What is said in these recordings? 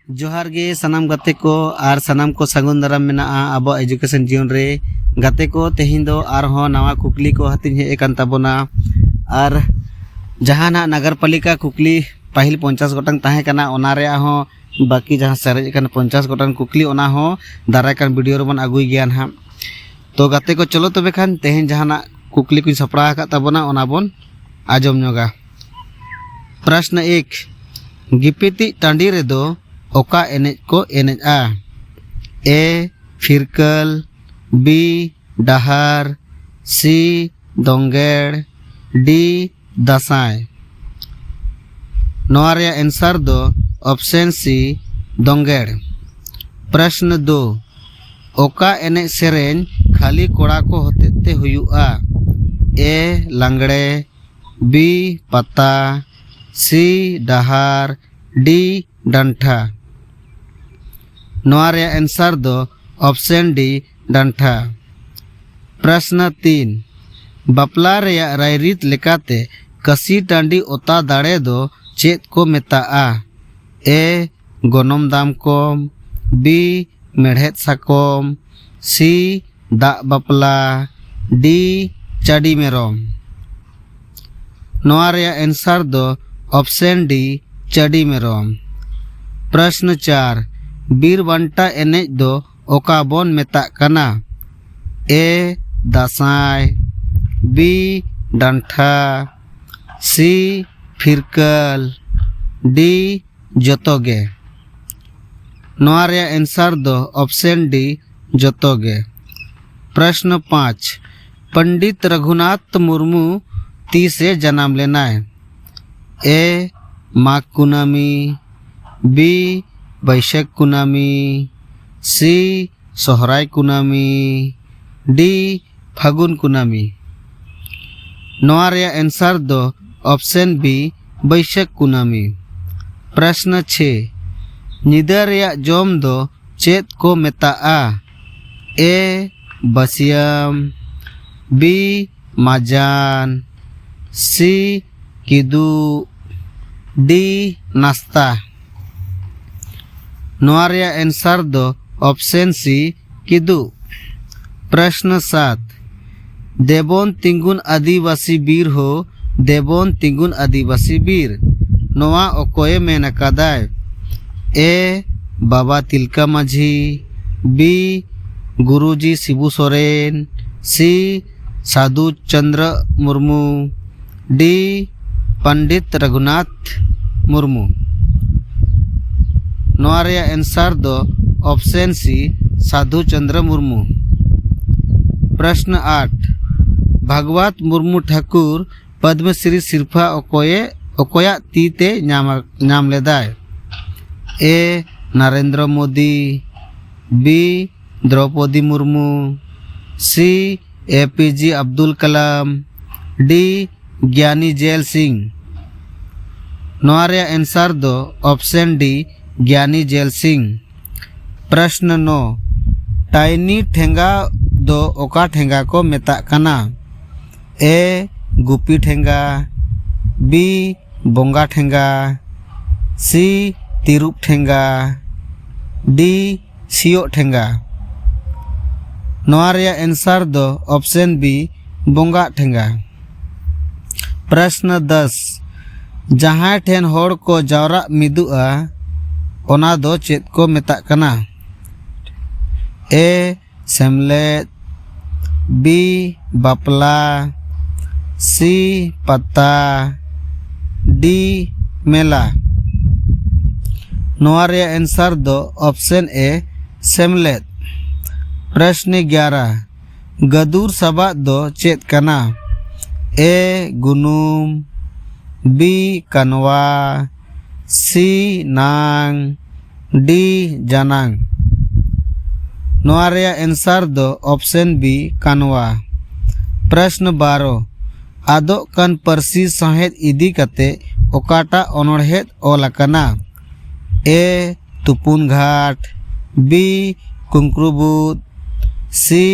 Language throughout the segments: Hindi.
जोहार गे सनाम गाते को आर सनाम को सगुन दाराम मेना अब एजुकेशन जीवन रे गाते को तेहिं दो आरहों नवा कुकली को हतिन हे एकान ताबोना आर जहाना नगरपालिका कुकली पाहिल 50 गोटांग ताहे कना ओना रे हो बाकी जहां सरेज कन 50 गोटांग कुकली ओना हो दाराय कान वीडियो रे बन आगुई गया ना तो गाते को चलो तबे खान तेहिं जहाना कुकली को सपड़ा का ताबोना ओना बोन आजम नोगा। प्रश्न 1 गिपिति टांडी रे दो ओका एनेज को एनेज आ ए फिरकल बी डहार सी दोंगेड़ डी दासाय। नोआ रे आंसर दो ऑप्शन सी दोंगेड़। प्रश्न 2 ओका एनेज सेरेन खाली कोड़ा को होते हुआ ए लांगड़े बी पता सी डहार डी डंठा। नोआ रे आंसर दो ऑप्शन डी डंठा। प्रश्न 3 बापला रे रायरीत लेकाते कसी टांडी ओता दाड़े दो चेत को मेताआ ए गोनम दाम कोम बी मेढ़ेत साकोम सी दा बापला डी चाडी मेरोम। नोआ रे आंसर दो ऑप्शन डी चाडी मेरोम। प्रश्न 4 बीर बंटा एनेज दो ओका बोन मेता कना ए दासाय बी डंठा सी फिरकल डी जोतोगे। नोआ रे आंसर दो ऑप्शन डी जोतोगे। प्रश्न 5 पंडित रघुनाथ मुर्मू तीसे जन्म लेना है ए माघ कुनामी बी बैशाख कुनामी सी सोहराय कुनामी डी फागुन कुनामी। नोआ रे आंसर दो ऑप्शन बी बैशाख कुनामी। प्रश्न 6 निदा रे जोम दो चेत को मेताआ ए बसियम बी माजान सी किदू डी नाश्ता। नोआ रे आंसर दो ऑप्शन सी किदू। प्रश्न 7 देबोन तिंगुन आदिवासी बीर हो देबोन तिंगुन आदिवासी बीर नोआ ओकोए मेन कादाय ए बाबा तिलका माझी बी गुरुजी शिबू सोरेन सी साधु चंद्र मुर्मू डी पंडित रघुनाथ मुर्मू। नोआ रे आंसर दो ऑप्शन सी साधु चंद्र मुर्मू। प्रश्न 8 भागवत मुर्मू ठाकुर पद्मश्री सिरफा ओकोया तीते नाम लेदाय ए नरेंद्र मोदी बी द्रौपदी मुर्मू सी एपीजे अब्दुल कलाम डी ज्ञानी जेल सिंह। नोआ रे आंसर दो ऑप्शन डी ज्ञानी जेल सिंह। प्रश्न 9 टाइनी ठेंगा दो ओका ठेंगा को मेता कना ए गुपी ठेंगा बी बोंगा ठेंगा सी तिरुप ठेंगा डी सियो ठेंगा। नोआ रे आंसर दो ऑप्शन बी बोंगा ठेंगा। प्रश्न 10 जहां ठेन होड़ को जावरा मिदुआ ओना दो चेत को मेता कना ए सेमलेट बी बापला सी पता डी मेला। नोआ रे आंसर दो ऑप्शन ए सेमलेट। प्रश्न 11 गदूर सभा दो चेत कना ए गुनुम बी कनवा सी नांग डी जानांग। नोआ रे आंसर दो ऑप्शन बी कनवा। प्रश्न 12 आदो कन परसी सहेद इदी कते ओकाटा ओनोरहेद ओलकना ए तुपुन घाट बी कुंक्रुबुद सी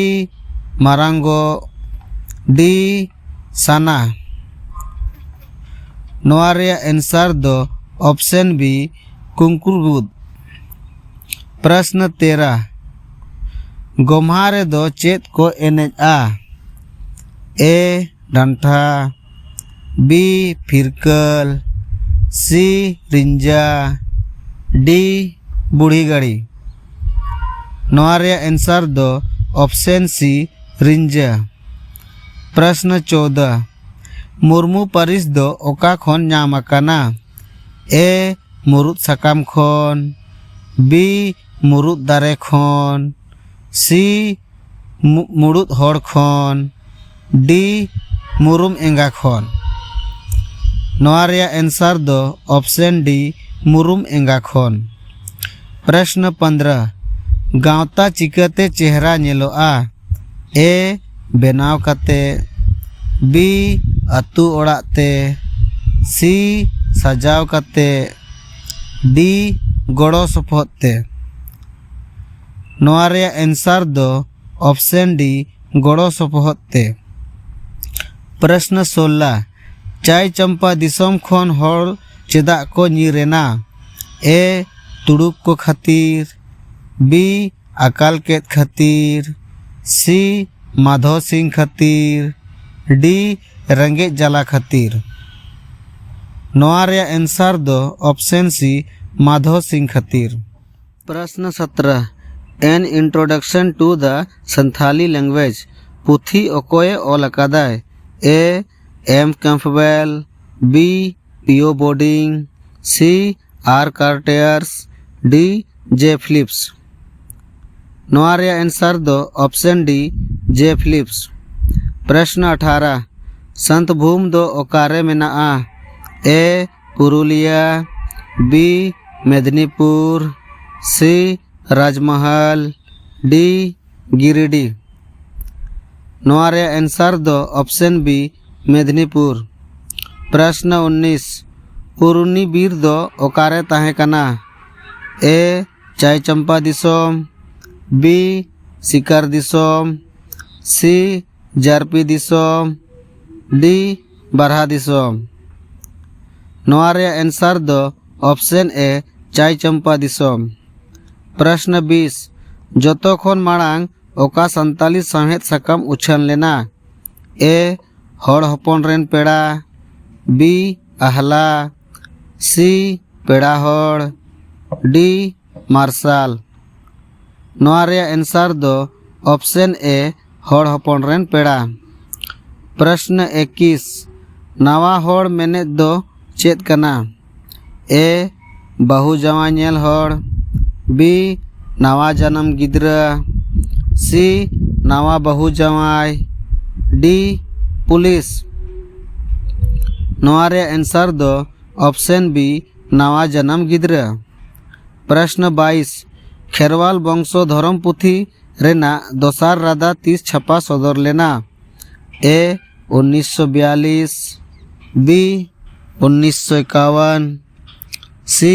मारांगो डी साना। नोआ रे आंसर दो ऑप्शन बी कुंकुरबुद। प्रश्न 13 गोम्हा रे दो चेत को एनेजा ए डांठा बी फिरकल सी रिंजा डी बूढ़ी गाड़ी नोआ रे आंसर दो ऑप्शन सी रिंजा प्रश्न 14 मुर्मू परिस दो ओका खन नाम आकाना ए मुरुद सकाम खन बी मुरुद दारे खन सी मुरुद हड़ खन डी मुरुम एंगा खन नोआ रे आंसर दो ऑप्शन डी मुरुम एंगा खन प्रश्न 15 गावता चिकाते चेहरा नेलोआ ए बेनाव काते बी अतु ओड़ाते सी सजाव काते डी गड़ो सपोहते नोआ रे आंसर दो ऑप्शन डी गड़ो सपोहते प्रश्न 16 चाय चंपा दिसोम खन हर चेदा को नीरेना ए तुड़ुक को खातिर बी अकाल केत खातिर सी माधव सिंह खातिर डी रंगे जला खातिर नोआ रे आंसर दो ऑप्शन सी माधव सिंह खातिर प्रश्न 17 an introduction to the Santali language Puthi Okoe Ol Akaday A M Campbell B P O Bodding C R Carstairs D J Phillips नोआ रे आंसर दो ऑप्शन डी जे फिलिप्स प्रश्न 18 संत भूम दो ओकारे मेनाआ ए पुरुलिया बी मेदिनीपुर सी राजमहल डी गिरिडीह नोआ रे आंसर दो ऑप्शन बी मेदिनीपुर प्रश्न 19 पुरुनी बीर दो ओकारे ताहे कना ए चाय चंपा दिसोम बी सिकार दिसोम सी जारपी दिसोम डी बारहा दिसोम नोआ रे आंसर दो ऑप्शन ए चाय चंपा दिसोम प्रश्न 20 जोतो खन मांग ओका संताली साहेद सकम उछन लेना ए हड़ हपन रेन पेड़ा बी आहला सी पेड़ा हड़ डी मार्शल नोआ रे आंसर दो ऑप्शन ए हड़ हपन रेन पेड़ा प्रश्न 21 नवा हड़ मेने दो चेत कना ए बहु जवा नेल हड़ बी नवा जन्म गिद्रा सी नवा बहु जवाई डी पुलिस नोआ रे आंसर दो ऑप्शन बी नवा जन्म गिद्रा प्रश्न 22 खेरवाल वंशो धर्म पुथी रेना दोसार रादा 30 छपा सदर लेना ए 1942 बी 1951 सी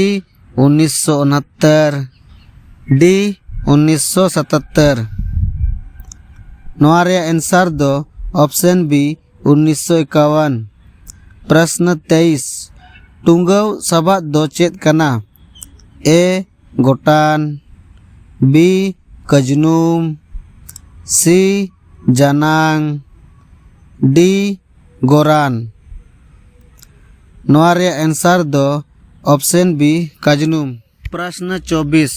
1969 डी 1977 नोआ रे आंसर दो ऑप्शन बी 1951 प्रश्न 23 टुंगव सभा दो चेत कना ए गोटान बी कजनुम सी जनांग डी गोरान नोआ रे आंसर दो ऑप्शन बी कजनुम प्रश्न 24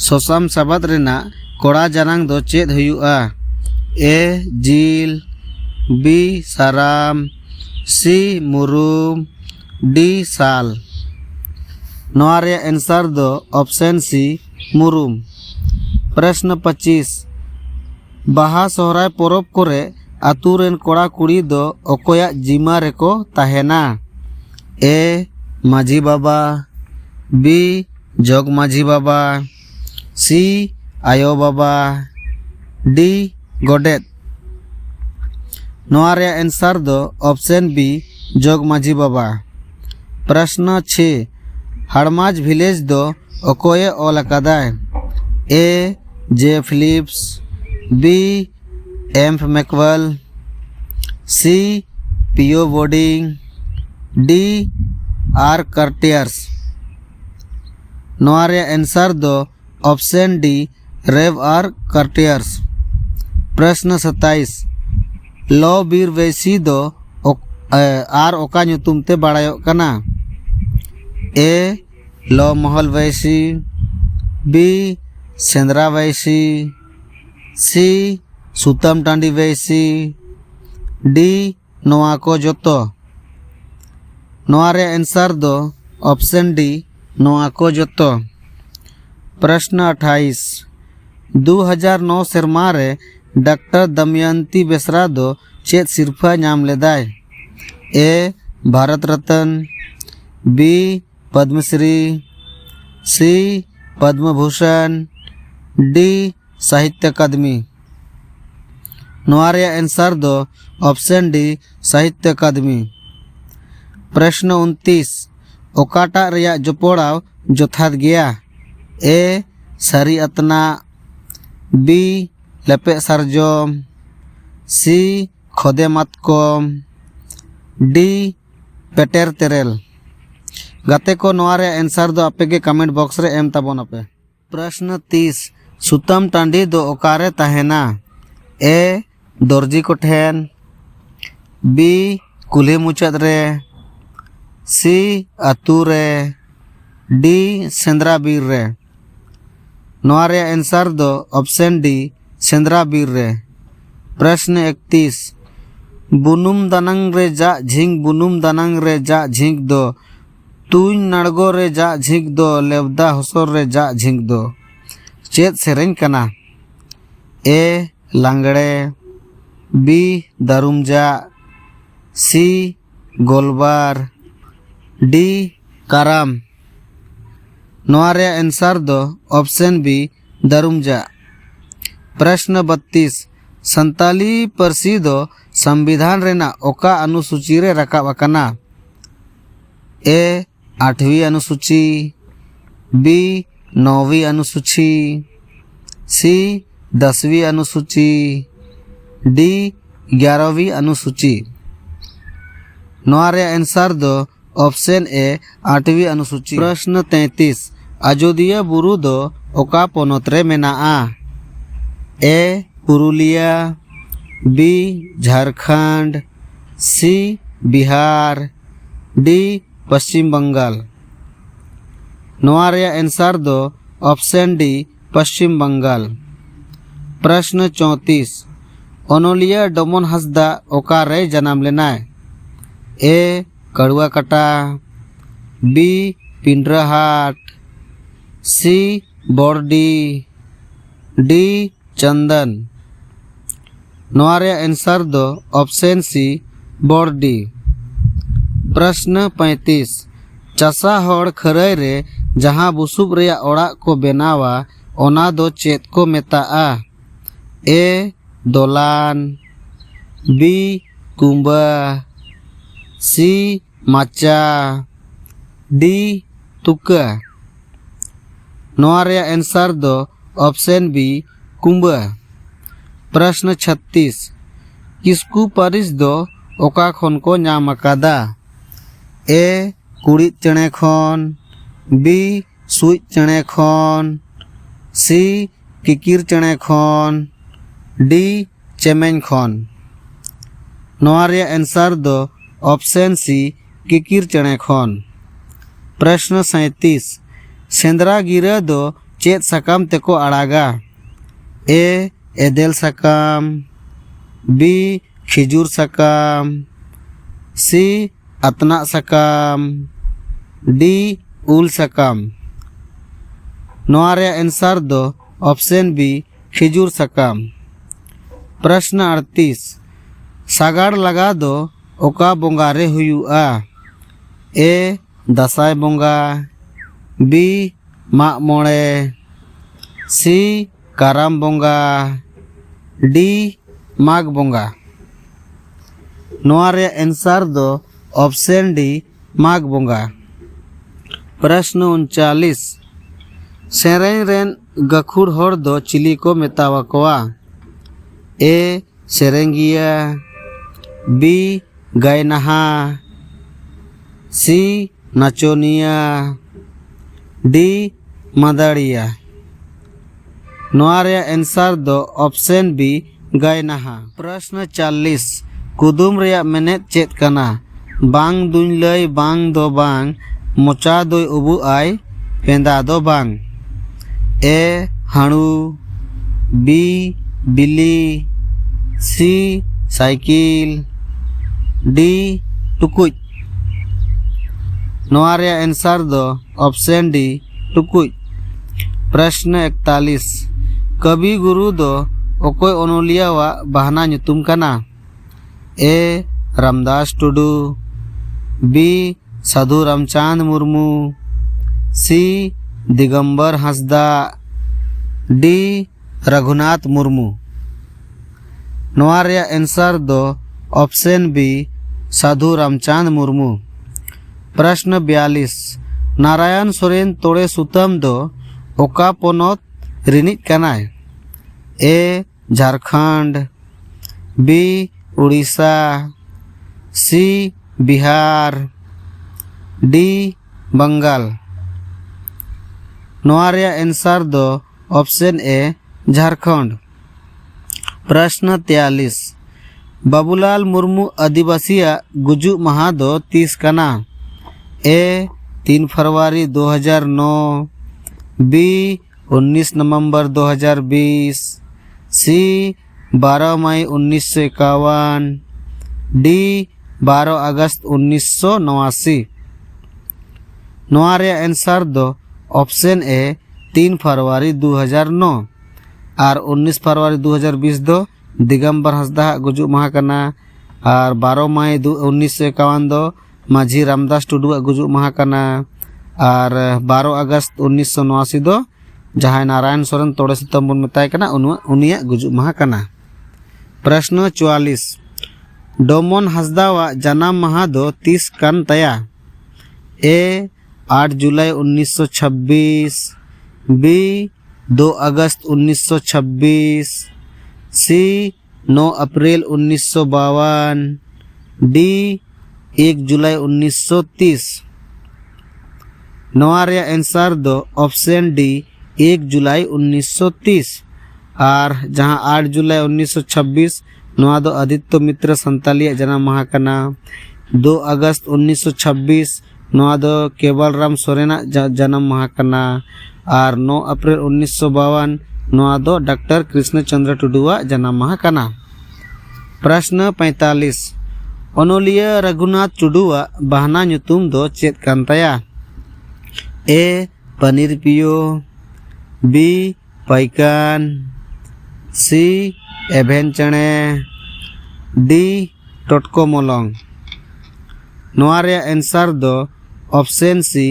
सोसाम सबद रेना कोड़ा जनांग दो चेत हुआ ए जील बी साराम सी मुरुम डी साल नोआ रे आंसर दो ऑप्शन सी मुरुम प्रश्न 25 बाहा सोहराय परब कोरे आतु रेन कोड़ा कुड़ी दो ओकोया जिमा रेको ताहेना ए माझी बाबा बी जोग माझी बाबा सी आयो बाबा डी गोडेत नोआ रे आंसर दो ऑप्शन बी जोग माझी बाबा प्रश्न 6 हड़माज विलेज दो ओकोये ऑल अकादाय ए जे फिलिप्स बी एम मैकवेल सी पीओ बोर्डिंग डी आर कार्टियर्स नोआ रे आंसर दो ऑप्शन डी रेव और कर्टियर्स। प्रश्न 27 लो बीर वैसी दो आर ओका ᱧᱩᱛᱩᱢ ते बाड़ायोग कना। ए लो महल वैसी, बी सेंद्रा वैसी, सी सुतम टांडी वैसी, डी नोआ को जोतो। नोआ रे आंसर दो ऑप्शन डी नोआ को जोतो। प्रश्न 28 2009 सेरमा रे डॉक्टर दमयंती बेसरा दो चेत सिरफा नाम लेदाय। ए भारत रत्न, बी पद्मश्री, सी पद्म भूषण, डी साहित्य अकादमी। नोआ रे आंसर दो ऑप्शन डी साहित्य अकादमी। प्रश्न 29 ओकाटा रेया जोपोड़ाव जोथात गया। ए सारी अतना, बी लेपे सारजोम, सी खोदे मातकम, डी पेटेर तेरेल। गाते को नोआ रे आंसर दो आपे के कमेंट बॉक्स रे एम ताबोन आपे। प्रश्न 30 सुतम टांडी दो ओकारे तहेना। ए दर्जी को ठेन, बी कुल्ही मुचाद रे, सी अतु रे, डी सेंद्रा बीर रे। नोआ रे आंसर दो ऑप्शन डी सेंद्रा बीर रे। प्रश्न 31 बुनुम दानंग रे जा झिंग बुनुम दानंग रे जा झिंग दो तुई नड़गो रे जा झिंग दो लेवदा हसोर रे जा झिंग दो चेत सेरें कना। ए लांगड़े, बी दारुमजा, सी गोलबार, डी काराम। नोआ रे आंसर दो ऑप्शन बी दारुमजा। प्रश्न 32 संताली पारसी दो संविधान रेना ओका अनुसूची रे रकाब अकना। ए 8वीं अनुसूची, बी 9वीं अनुसूची, सी 10वीं अनुसूची, डी 11वीं अनुसूची। नोआ रे आंसर दो ऑप्शन ए 8वीं अनुसूची। प्रश्न 33 अयोध्या बुरु दो ओका पोनोत रे मेनाआ। ए पुरुलिया, बी झारखंड, सी बिहार, डी पश्चिम बंगाल। नोआ रे आंसर दो ऑप्शन डी पश्चिम बंगाल। प्रश्न 34 ओनोलिया डोमन हंसदा ओका रे जन्म लेना। ए कड़ुआ कटा, बी पिंडराहाट, सी बोर्डी, डी चंदन। नोआ रे आंसर दो ऑप्शन सी बोर्डी। प्रश्न 35 चासा होड़ खरई रे जहां बुसुब रेया ओड़ा को बेनावा ओना दो चेत को मेताआ। ए दोलान, बी कुंबा, सी माचा, डी तुका। नोआ रे आंसर दो ऑप्शन बी कुंबा। प्रश्न 36 किसकु पारिस दो ओका खन को नाम अकादा। ए कुड़ी चणे खन, बी सुई चणे खन, सी किकिर चणे खन, डी चेमेन खन। नोआ रे आंसर दो ऑप्शन सी किकिर चणे खन। प्रश्न 37 सेंद्रा गिरा दो चेत सकाम तेको अड़ागा। ए एदेल सकाम, बी खिजूर सकाम, सी अतना सकाम, डी उल सकाम। नोआ रे आंसर दो ऑप्शन बी खिजूर सकाम। प्रश्न 38 सागाड़ लगा दो ओका बोंगा रे हुयुआ। ए दसाई बोंगा, बी माग मोड़े, सी काराम बोंगा, डी माग बोंगा। नोआ रे आंसर दो ऑप्शन डी माग बोंगा। प्रश्न 39 सेरें रेन गखुड़ होड़ दो चिली को मेतावा कोआ। ए सेरेंगिया, बी गायनहा, सी नाचोनिया, डी मदाड़िया। नोआ रे आंसर दो ऑप्शन बी गायनाहा। प्रश्न 40 कुदुम रे मेनेत चेत कना? बांग दुई लय बांग दो बांग मोचा दोय उबु आय पेंदा दो बांग। ए हाणु, बी बिली, सी साइकिल, डी टुकुज। नोआ रे आंसर दो ऑप्शन डी टुकुज। प्रश्न 41 कवि गुरु दो ओकोय ओनोलिया वा बहाना nyutum kana? ए रामदास टुडू, बी साधु रामचांद मुर्मू, सी दिगंबर हांसदा, डी रघुनाथ मुर्मू। नोआ रे आंसर दो ऑप्शन बी साधु रामचांद मुर्मू। प्रश्न 42 नारायण सोरेन तोड़े सुतम दो ओका पोनोत रिनिज कनाय? ए झारखंड, बी उड़ीसा, सी बिहार, डी बंगाल। नोआ रे आंसर दो ऑप्शन ए झारखंड। प्रश्न 43 बाबूलाल मुर्मू आदिवासिया गुजु महा दो 30 कना? ए 3 फरवरी 2009, बी 19 नवंबर 2020, सी 12 मई 1951, डी 12 अगस्त 1989। नोआ रे आंसर दो ऑप्शन ए 3 फरवरी 2009 और 19 फरवरी 2020 दो दिगंबर हांसदा गुजु महा कना और 12 मई 1951 दो माझी रामदास टुडू गुजु महा कना और 12 अगस्त 1989 दो जहां नारायण सोरेन तोड़े सुतम बन मेताय कना उनिया गुजु महा कना। प्रश्न 44 डोमन हांसदा वा जन्म महा दो 30 कन तया? ए 8 जुलाई 1926, बी 2 अगस्त 1926, सी 9 अप्रैल 1952, डी 1 जुलाई 1930। नोआ रे आंसर दो ऑप्शन डी 1 जुलाई 1930 और जहां 8 जुलाई 1926 नोआ दो आदित्य मित्र संतालिया जन्म महा कना। 2 अगस्त 1926 नोआ दो केवल राम सोरेना जन्म महा कना और 9 अप्रैल 1952 नोआ दो डॉक्टर कृष्ण चंद्र टुडुआ जन्म महा कना। प्रश्न 45 ओनोलिया रघुनाथ टुडुआ बहाना nyutum दो चेत कान ताया? ए पनीर पियो, बी पैकान, सी एभेन चणे, डी टोटको मोलंग। नोआ रे आंसर दो ऑप्शन सी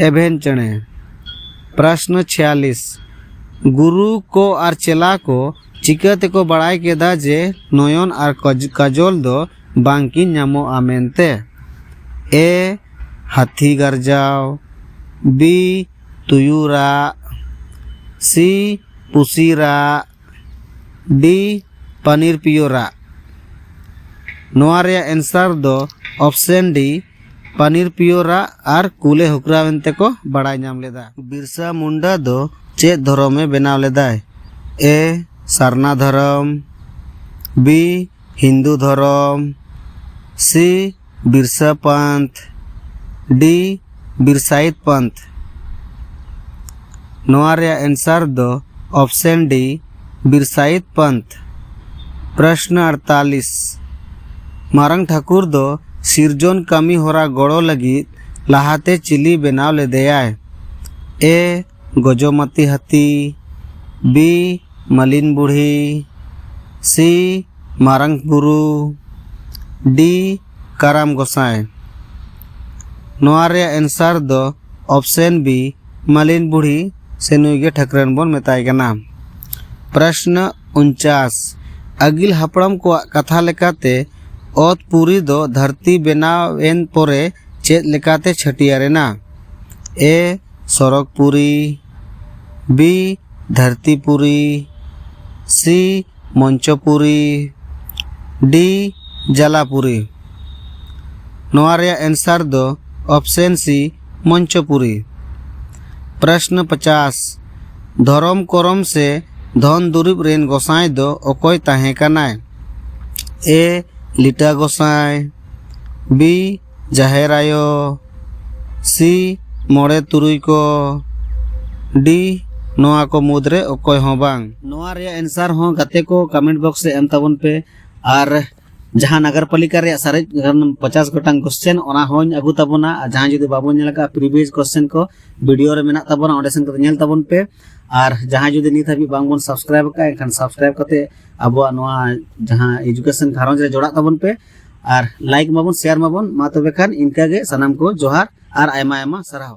एभेन चणे। प्रश्न 46 गुरु को और चेला को चिकाते को बड़ाई केदा जे नयन और काजोल दो बांकी नामो आमेनते? ए हाथी गरजाव, बी तुयुरा, सी पुसीरा, डी पनीर पियोरा। नोआ रे आंसर दो ऑप्शन डी पनीर पियोरा और कुले हुकरा वेंते को बड़ाई नाम लेदा। बिरसा मुंडा दो चेत धर्म में बनाव लेदाय? ए सरना धर्म, बी हिंदू धर्म, सी बिरसा पंथ, डी बिरसाइत पंथ। नोआ रे आंसर दो ऑप्शन डी बिरसाइत पंथ। प्रश्न 48 मारंग ठाकुर दो सिरजोन कमी होरा गड़ो लगी लाहाते चिली बनाव लेदेयाय? ए गजोमती हाथी, बी मलिन बूढ़ी, सी मारंग बुरु, डी कराम गोसाई। नोआ रे आंसर दो ऑप्शन बी मलिन बूढ़ी से नुईगे ठकरन बोन मेताय कना। प्रश्न 49 अगिल हपड़म को कथा लेकाते ओत पूरी दो धरती बेनावेन पोरे चेत लेकाते छटियारेना? ए सड़क पूरी, बी धरती पूरी, सी मंचपुरी, डी जलापुरी। नोआ रे आंसर दो ऑप्शन सी मंचपुरी। प्रश्न 50 धर्म करम से धन दुरिब रेन गोसाई दो ओकोय ताहे कनाय ए लिटा गोसाई बी जाहेर आयो सी मोड़े तुरुई को डी नोआ को मुद्रे ओकोय हो बांग नोआ रे आंसर हो गाते को कमेंट बॉक्स रे एम ताबन पे और जहां नगर पालिका रे सारे 50 गोटांग क्वेश्चन ओना होन अगु ताबोना जहां जुदी बाबो नेल का प्रीवियस क्वेश्चन को वीडियो रे मेना ताबोना ओडे सेन को नेल ताबन पे और जहां जुदी नित हबी बांग बोन सब्सक्राइब का एखान सब्सक्राइब करते अब नोआ जहां एजुकेशन घारोंज रे जोड़ा ताबन पे और लाइक माबोन शेयर माबोन मा तबे खान इनका गे सनाम को जोहार और आयमा आयमा सराव।